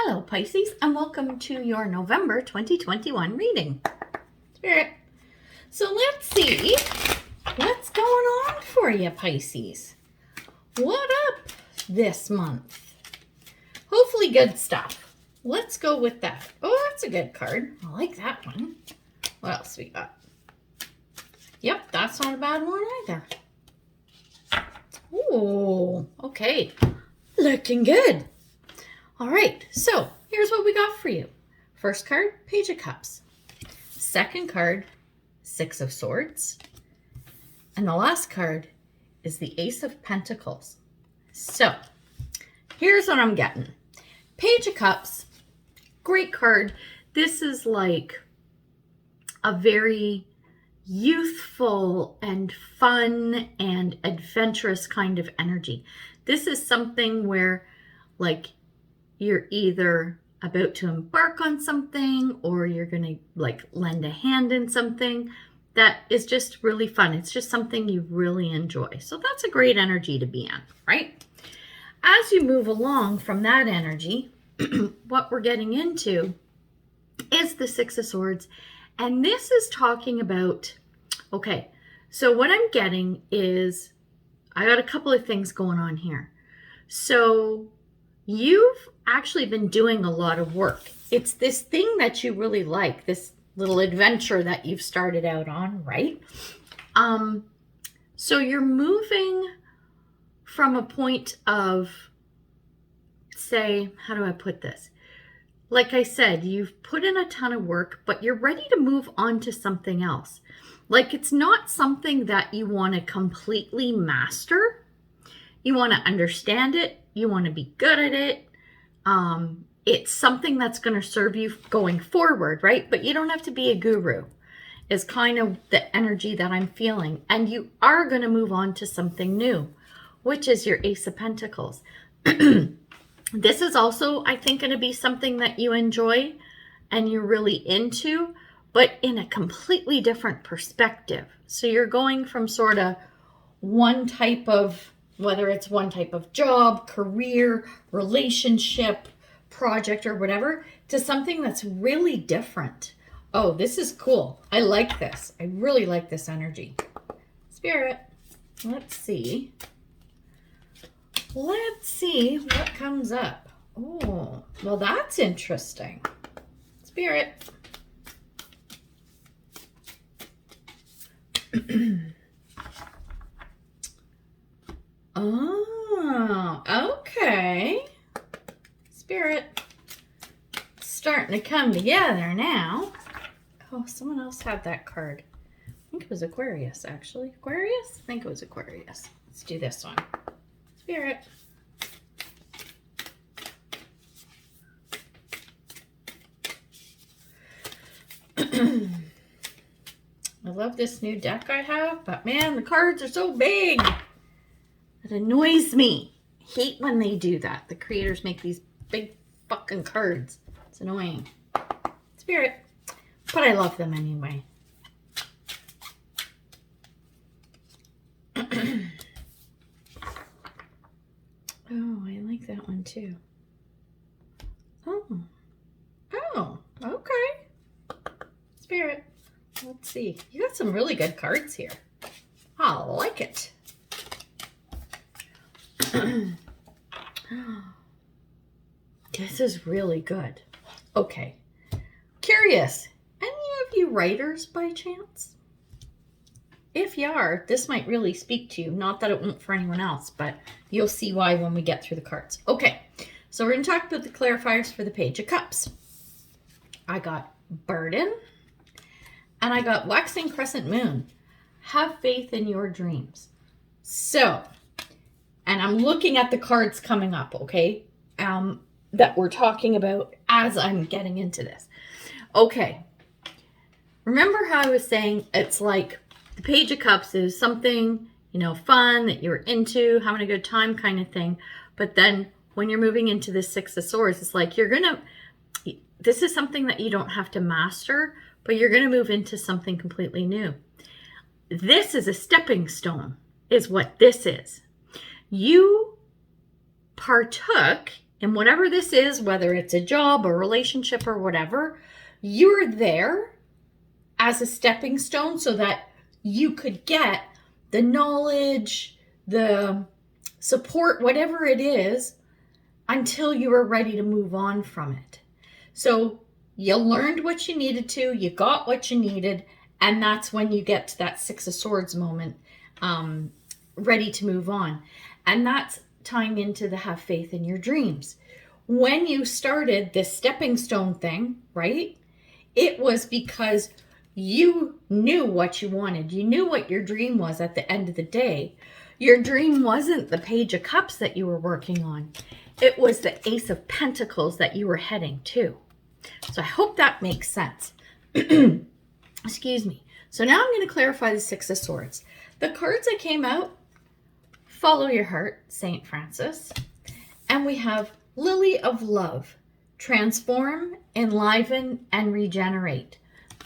Hello Pisces, and welcome to your November 2021 reading. Spirit. So let's see what's going on for you, Pisces. What up this month? Hopefully good stuff. Let's go with that. Oh, that's a good card. I like that one. What else we got? Yep, that's not a bad one either. Oh, okay. Looking good. All right, so here's what we got for you. First card, Page of Cups. Second card, Six of Swords. And the last card is the Ace of Pentacles. So here's what I'm getting. Page of Cups, great card. This is like a very youthful and fun and adventurous kind of energy. This is something where like you're either about to embark on something or you're going to like lend a hand in something that is just really fun. It's just something you really enjoy. So that's a great energy to be in, right? As you move along from that energy, what we're getting into is the Six of Swords. And this is talking about, okay, so what I'm getting is, I got a couple of things going on here. So you've actually been doing a lot of work. It's this thing that you really like, this little adventure that you've started out on, right? So you're moving from a point of, say, how do I put this? Like I said, you've put in a ton of work, but you're ready to move on to something else. Like it's not something that you want to completely master. You want to understand it. You want to be good at it. It's something that's going to serve you going forward, right? But you don't have to be a guru is kind of the energy that I'm feeling. And you are going to move on to something new, which is your Ace of Pentacles. This is also, I think, going to be something that you enjoy and you're really into, but in a completely different perspective. So you're going from sort of one type of, whether it's one type of job, career, relationship, project, or whatever, to something that's really different. Oh, this is cool. I like this. I really like this energy. Spirit, let's see. Let's see what comes up. Oh, well, that's interesting. Spirit. Oh, okay. Spirit. It's starting to come together now. Oh, someone else had that card. I think it was Aquarius, actually. Aquarius? I think it was Aquarius. Let's do this one. Spirit. I love this new deck I have, but man, the cards are so big. It annoys me. I hate when they do that. The creators make these big fucking cards. It's annoying. Spirit. But I love them anyway. Oh, I like that one too. Oh, okay. Spirit, let's see. You got some really good cards here. I like it. This is really good. Okay. Curious, any of you writers by chance? If you are, this might really speak to you. Not that it won't for anyone else, but you'll see why when we get through the cards. Okay, so we're going to talk about the clarifiers for the Page of Cups. I got burden, and I got waxing crescent moon. Have faith in your dreams. So, and I'm looking at the cards coming up, okay, that we're talking about as I'm getting into this. Okay, remember how I was saying it's like the Page of Cups is something, you know, fun that you're into, having a good time kind of thing. But then when you're moving into the Six of Swords, it's like this is something that you don't have to master, but you're going to move into something completely new. This is a stepping stone, is what this is. You partook And whatever this is, whether it's a job, a relationship, or whatever, you're there as a stepping stone so that you could get the knowledge, the support, whatever it is, until you were ready to move on from it. So you learned what you needed to, you got what you needed, and that's when you get to that Six of Swords moment, ready to move on. And that's tying into the have faith in your dreams. When you started this stepping stone thing, right? It was because you knew what you wanted. You knew what your dream was at the end of the day. Your dream wasn't the Page of Cups that you were working on. It was the Ace of Pentacles that you were heading to. So I hope that makes sense. Excuse me. So now I'm going to clarify the Six of Swords. The cards that came out, Follow Your Heart, St. Francis. And we have Lily of Love, Transform, Enliven, and Regenerate.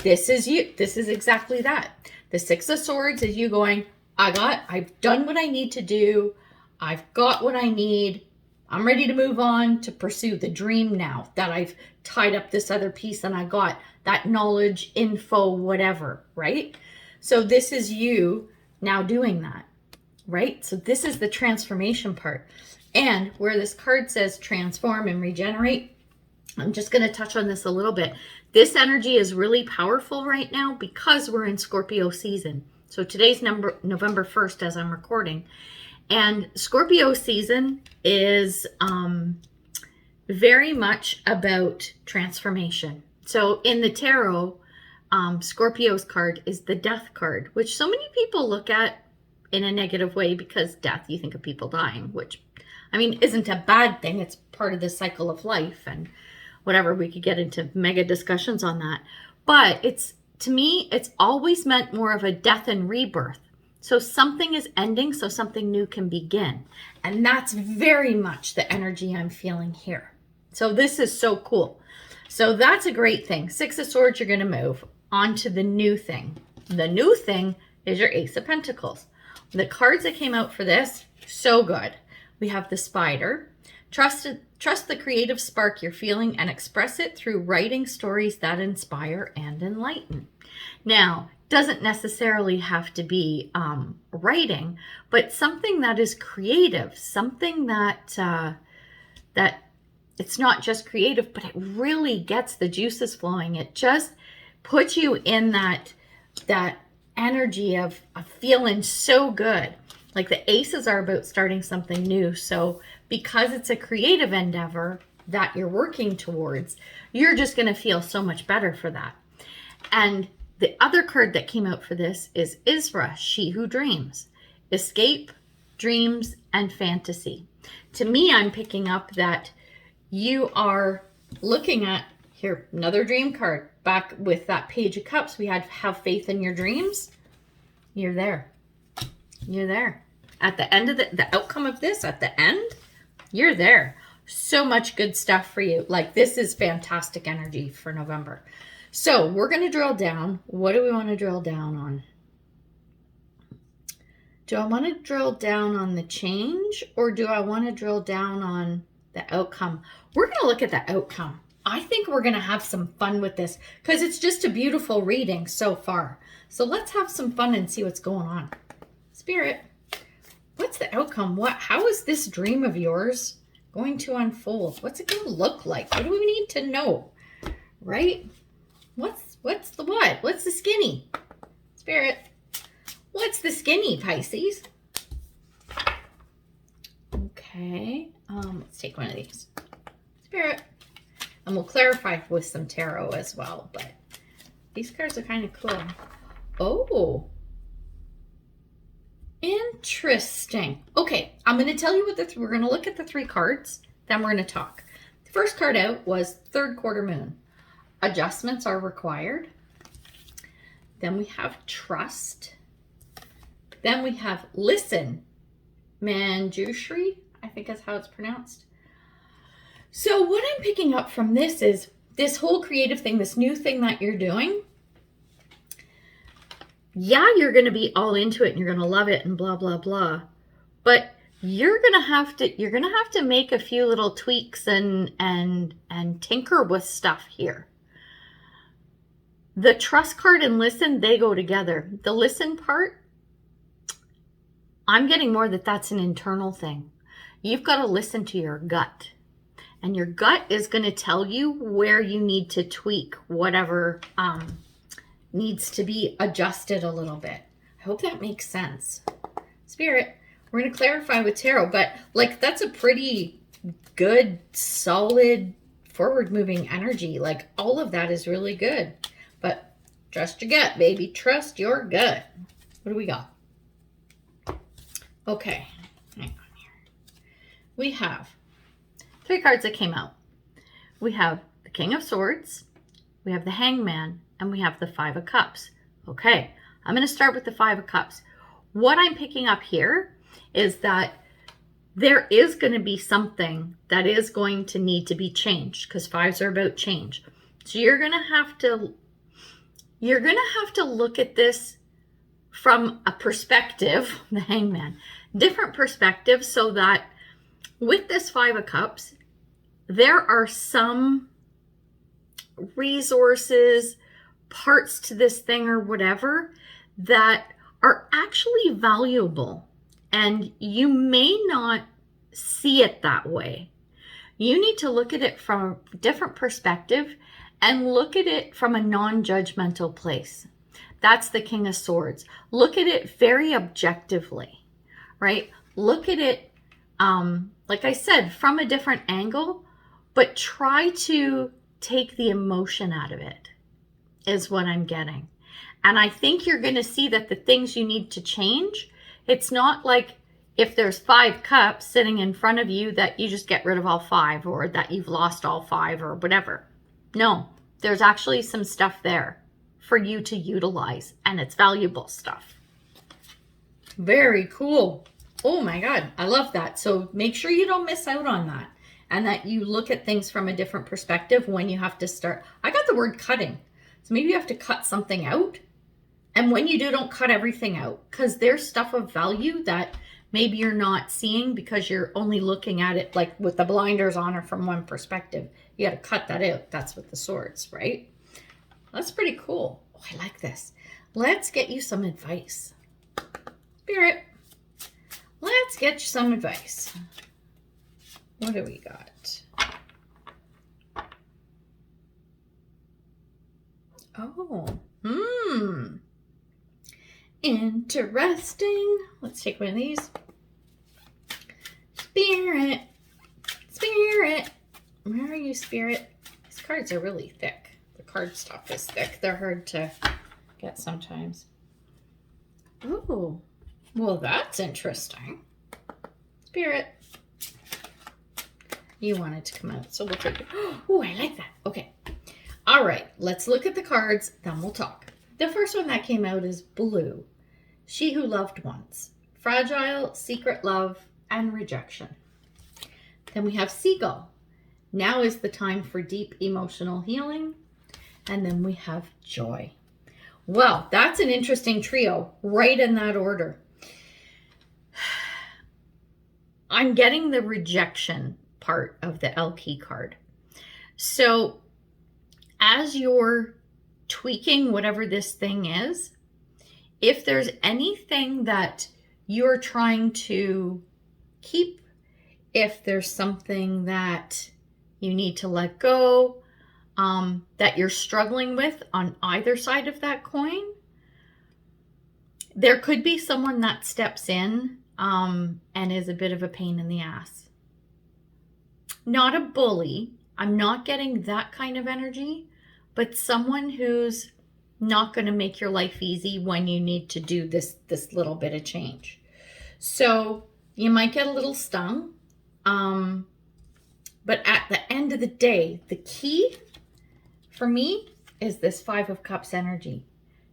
This is you. This is exactly that. The Six of Swords is you going, I've done what I need to do. I've got what I need. I'm ready to move on to pursue the dream now that I've tied up this other piece and I got that knowledge, info, whatever, right? So this is you now doing that, right? So this is the transformation part. And where this card says transform and regenerate, I'm just going to touch on this a little bit. This energy is really powerful right now because we're in Scorpio season. So today's November 1st as I'm recording. And Scorpio season is very much about transformation. So in the tarot, Scorpio's card is the Death card, which so many people look at in a negative way because death, you think of people dying, which, I mean, isn't a bad thing. It's part of the cycle of life and whatever. We could get into mega discussions on that. But it's, to me, it's always meant more of a death and rebirth. So something is ending so something new can begin. And that's very much the energy I'm feeling here. So this is so cool. So that's a great thing. Six of Swords, you're going to move on to the new thing. The new thing is your Ace of Pentacles. The cards that came out for this, so good. We have the Spider. Trust the creative spark you're feeling and express it through writing stories that inspire and enlighten. Now, doesn't necessarily have to be writing, but something that is creative, something that that it's not just creative, but it really gets the juices flowing. It just puts you in that energy of feeling so good. Like the aces are about starting something new. So because it's a creative endeavor that you're working towards, you're just going to feel so much better for that. And the other card that came out for this is Isra, She Who Dreams. Escape, dreams, and fantasy. To me, I'm picking up that you are looking at, here, another dream card. Back with that Page of Cups, we had have faith in your dreams. You're there. You're there. At the end of the outcome of this, at the end, you're there. So much good stuff for you. Like, this is fantastic energy for November. So we're going to drill down. What do we want to drill down on? Do I want to drill down on the change, or do I want to drill down on the outcome? We're going to look at the outcome. I think we're going to have some fun with this because it's just a beautiful reading so far. So let's have some fun and see what's going on. Spirit, what's the outcome? How is this dream of yours going to unfold? What's it going to look like? What do we need to know? Right? What's the what? What's the skinny? Spirit, what's the skinny, Pisces? Okay. Let's take one of these. Spirit. And we'll clarify with some tarot as well, but these cards are kind of cool. Oh, interesting. Okay, I'm going to tell you what we're going to look at the three cards, then we're going to talk. The first card out was Third Quarter Moon. Adjustments are required. Then we have Trust. Then we have Listen. Manjushri, I think that's how it's pronounced. So what I'm picking up from this is this whole creative thing, this new thing that you're doing. Yeah, you're going to be all into it and you're going to love it and blah, blah, blah. But you're gonna have to make a few little tweaks and tinker with stuff here. The trust card and listen, they go together. The listen part, I'm getting more that that's an internal thing. You've got to listen to your gut. And your gut is going to tell you where you need to tweak whatever needs to be adjusted a little bit. I hope that makes sense. Spirit, we're going to clarify with tarot, but like that's a pretty good, solid, forward-moving energy. Like all of that is really good. But trust your gut, baby. Trust your gut. What do we got? Okay, hang on here. We have 3 cards that came out. We have the King of Swords, we have the Hangman, and we have the 5 of Cups. Okay, I'm going to start with the 5 of Cups. What I'm picking up here is that there is going to be something that is going to need to be changed, because 5s are about change. So you're going to have to look at this from a perspective, the Hangman, different perspective, so that with this 5 of Cups, there are some resources, parts to this thing or whatever that are actually valuable. And you may not see it that way. You need to look at it from a different perspective and look at it from a non-judgmental place. That's the King of Swords. Look at it very objectively, right? Look at it, like I said, from a different angle, but try to take the emotion out of it, is what I'm getting. And I think you're going to see that the things you need to change, it's not like if there's 5 cups sitting in front of you that you just get rid of all 5, or that you've lost all 5 or whatever. No, there's actually some stuff there for you to utilize, and it's valuable stuff. Very cool. Oh my God, I love that. So make sure you don't miss out on that, and that you look at things from a different perspective when you have to start. I got the word cutting. So maybe you have to cut something out. And when you do, don't cut everything out, because there's stuff of value that maybe you're not seeing because you're only looking at it like with the blinders on or from one perspective. You got to cut that out. That's with the swords, right? That's pretty cool. Oh, I like this. Let's get you some advice. Spirit, let's get you some advice. What do we got? Oh, interesting. Let's take one of these. Spirit, Spirit, where are you, Spirit? These cards are really thick. The card stuff is thick. They're hard to get sometimes. Oh, well, that's interesting. Spirit, you wanted to come out, so we'll take it. Oh, I like that. Okay. All right, let's look at the cards, then we'll talk. The first one that came out is blue. She who loved once. Fragile, secret love, and rejection. Then we have seagull. Now is the time for deep emotional healing. And then we have joy. Well, that's an interesting trio, right in that order. I'm getting the rejection part of the L key card. So as you're tweaking whatever this thing is, if there's anything that you're trying to keep, if there's something that you need to let go, that you're struggling with on either side of that coin, there could be someone that steps in and is a bit of a pain in the ass. Not a bully. I'm not getting that kind of energy, but someone who's not going to make your life easy when you need to do this little bit of change. So you might get a little stung. But at the end of the day, the key for me is this 5 of Cups energy.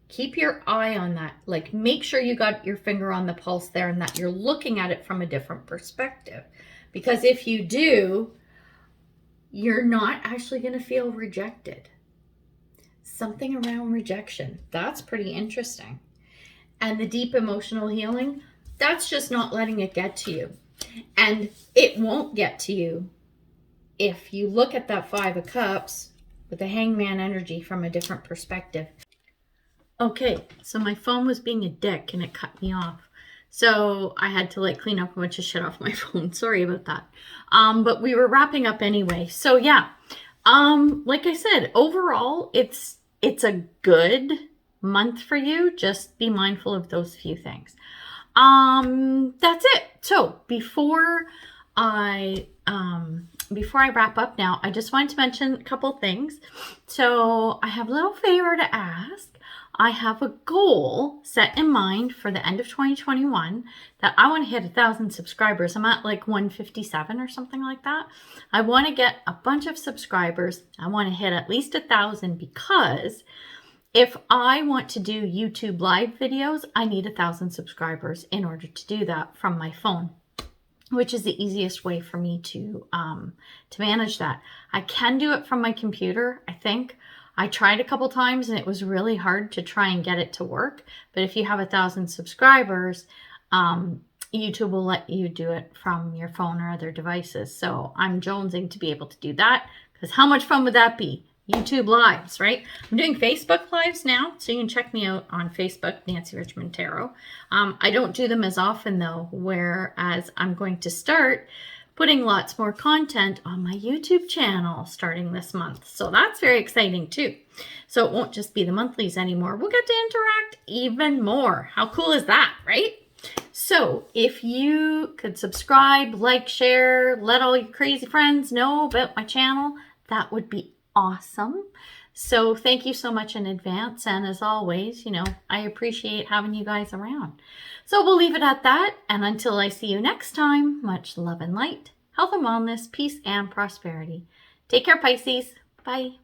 Keep your eye on that. Like, make sure you got your finger on the pulse there and that you're looking at it from a different perspective. Because if you do, you're not actually going to feel rejected. Something around rejection. That's pretty interesting. And the deep emotional healing, that's just not letting it get to you. And it won't get to you if you look at that Five of Cups with the Hangman energy from a different perspective. Okay, so my phone was being a dick and it cut me off. So I had to like clean up a bunch of shit off my phone. Sorry about that. But we were wrapping up anyway. So yeah, like I said, overall, it's a good month for you. Just be mindful of those few things. That's it. So before I wrap up now, I just wanted to mention a couple things. So I have a little favor to ask. I have a goal set in mind for the end of 2021 that I want to hit 1,000 subscribers. I'm at like 157 or something like that. I want to get a bunch of subscribers. I want to hit at least 1,000 because if I want to do YouTube live videos, I need 1,000 subscribers in order to do that from my phone, which is the easiest way for me to manage that. I can do it from my computer, I think. I tried a couple times and it was really hard to try and get it to work. But if you have 1,000 subscribers, YouTube will let you do it from your phone or other devices. So I'm jonesing to be able to do that because how much fun would that be? YouTube lives, right? I'm doing Facebook lives now, so you can check me out on Facebook, Nancy Richmond Tarot. I don't do them as often though, whereas I'm going to start putting lots more content on my YouTube channel starting this month. So that's very exciting too. So it won't just be the monthlies anymore. We'll get to interact even more. How cool is that, right? So if you could subscribe, like, share, let all your crazy friends know about my channel, that would be awesome. So thank you so much in advance. And as always, I appreciate having you guys around. So we'll leave it at that. And until I see you next time, much love and light, health and wellness, peace and prosperity. Take care, Pisces. Bye.